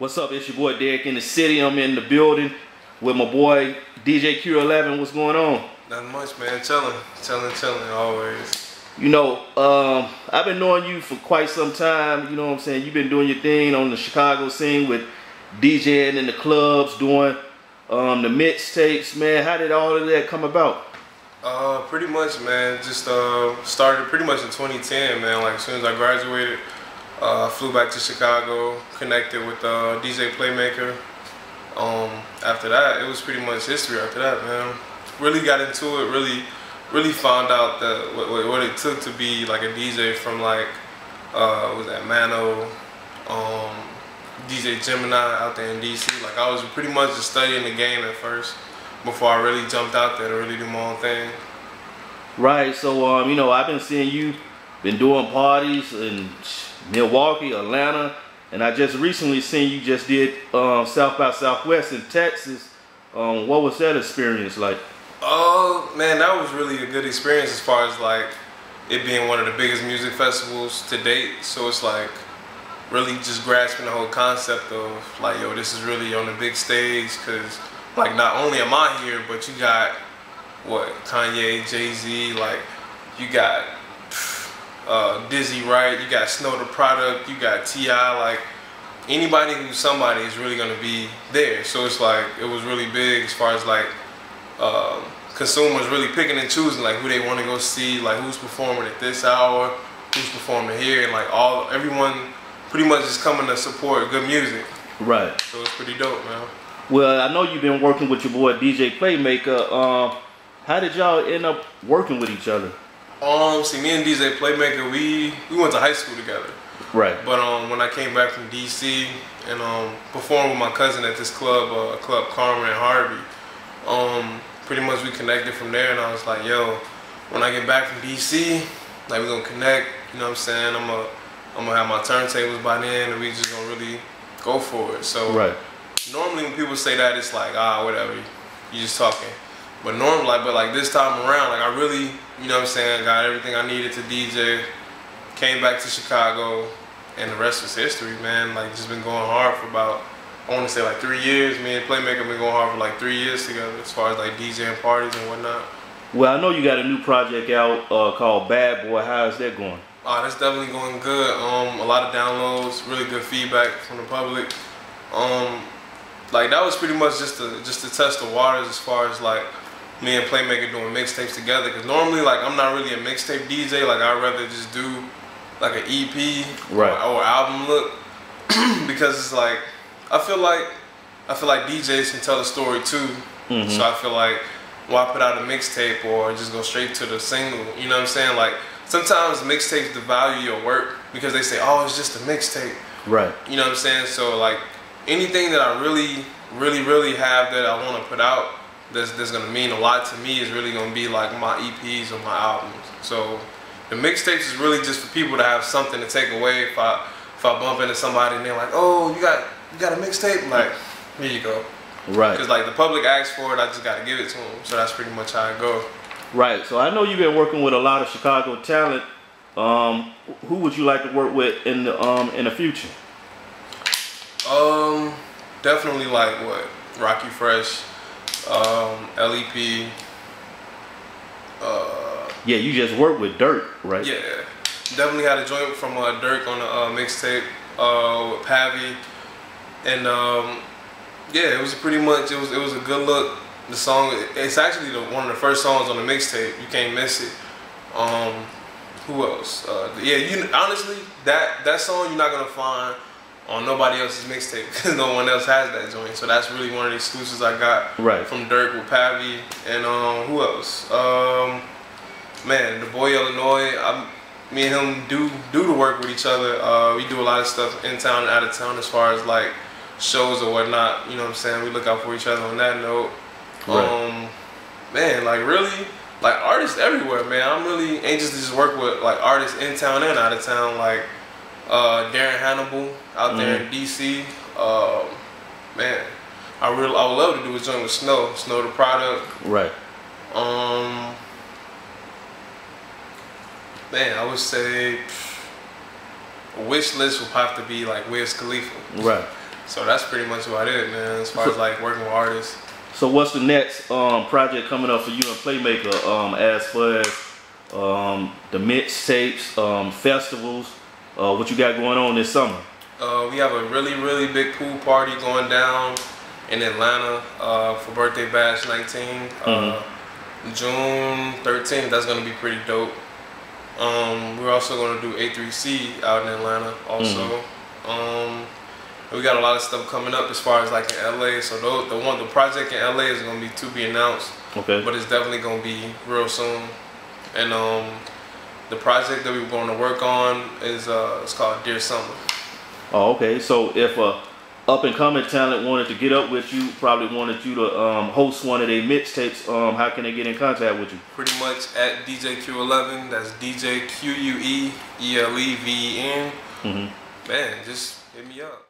What's up? It's your boy Derek in the city. I'm in the building with my boy DJ Q11. What's going on? Nothing much, man. Chilling always. You know, I've been knowing you for quite some time. You know what I'm saying? You've been doing your thing on the Chicago scene with DJing in the clubs, doing the mixtapes. Man, how did all of that come about? Pretty much, man. Just started pretty much in 2010, man. Like as soon as I graduated, flew back to Chicago, connected with DJ Playmaka. After that, it was pretty much history. After that, man, really got into it. Really found out that what it took to be like a DJ from like was that Mano, DJ Gemini out there in DC. Like I was pretty much just studying the game at first before I really jumped out there to really do my own thing. Right. So you know, I've been seeing you been doing parties in Milwaukee, Atlanta, and I just recently seen you just did South by Southwest in Texas. What was that experience like? Oh man, that was really a good experience as far as like it being one of the biggest music festivals to date. So it's like really just grasping the whole concept of like, yo, this is really on the big stage, because like not only am I here, but you got what, Kanye, Jay-Z, like you got Dizzy Wright, you got Snow the Product, you got T.I., like anybody who's somebody is really gonna be there. So it's like it was really big as far as like consumers really picking and choosing like who they want to go see, like who's performing at this hour, who's performing here, and like everyone pretty much is coming to support good music. Right. So it's pretty dope, man. Well, I know you've been working with your boy DJ Playmaka. How did y'all end up working with each other? See, me and DJ Playmaka, we went to high school together. Right. But when I came back from DC and performed with my cousin at this club, Club Karma in Harvey, pretty much we connected from there. And I was like, yo, when I get back from DC, like we're gonna connect. You know what I'm saying? I'm gonna have my turntables by then, and we just gonna really go for it. So right. Normally when people say that, it's like, whatever, you just talking. But but this time around, like I really, you know what I'm saying, got everything I needed to DJ, came back to Chicago, and the rest was history, man. Like just been going hard for about, I want to say like 3 years. Me and Playmaka been going hard for like 3 years together as far as like DJing parties and whatnot. Well, I know you got a new project out called Bad Boy. How is that going? That's definitely going good. A lot of downloads, really good feedback from the public. Like that was pretty much just to test the waters as far as like me and Playmaka doing mixtapes together. Because normally, like I'm not really a mixtape DJ. Like I'd rather just do like an EP or album look, because it's like I feel like DJs can tell a story too. Mm-hmm. So I feel like why put out a mixtape or just go straight to the single? You know what I'm saying? Like sometimes mixtapes devalue your work because they say, oh, it's just a mixtape. Right. You know what I'm saying? So like anything that I really have that I want to put out that's gonna mean a lot to me is really gonna be like my EPs or my albums. So the mixtapes is really just for people to have something to take away. If I bump into somebody and they're like, oh, you got a mixtape, like here you go. Right. Because like the public asks for it, I just gotta give it to them. So that's pretty much how it go. Right. So I know you've been working with a lot of Chicago talent. Who would you like to work with in the future? Definitely like what, Rocky Fresh, LEP. Yeah, you just worked with Dirk, right? Yeah, definitely had a joint from Dirk on a mixtape with Pavi, and yeah, it was pretty much it was a good look. The song, it's actually one of the first songs on the mixtape. You can't miss it. Who else? Yeah, honestly, that song you're not gonna find on nobody else's mixtape because no one else has that joint. So that's really one of the exclusives I got from Dirk with Pavi. And who else? Man, the boy Illinois. Me and him do the work with each other. We do a lot of stuff in town and out of town as far as like shows or whatnot. You know what I'm saying? We look out for each other on that note. Right. Man, like really, like artists everywhere, man. I'm really anxious to just work with like artists in town and out of town, like Darren Hannibal out there in DC. Man, I would love to do a joint with Snow the Product. Right. Man, I would say a wish list would have to be like Wiz Khalifa. Right. So that's pretty much about it, man, as far as like working with artists. So what's the next project coming up for you and Playmaka as far as the mixtapes, festivals, what you got going on this summer? We have a really big pool party going down in Atlanta for Birthday Bash 19. June 13th, that's gonna be pretty dope. We're also gonna do A3C out in Atlanta also. We got a lot of stuff coming up as far as like in LA. So the project in LA is gonna be to be announced. Okay. But it's definitely gonna be real soon. And the project that we're going to work on is it's called Dear Summer. Oh, okay. So if a up and coming talent wanted to get up with you, probably wanted you to host one of their mixtapes, how can they get in contact with you? Pretty much at DJQ11. That's DJQUELEVEN. Man, just hit me up.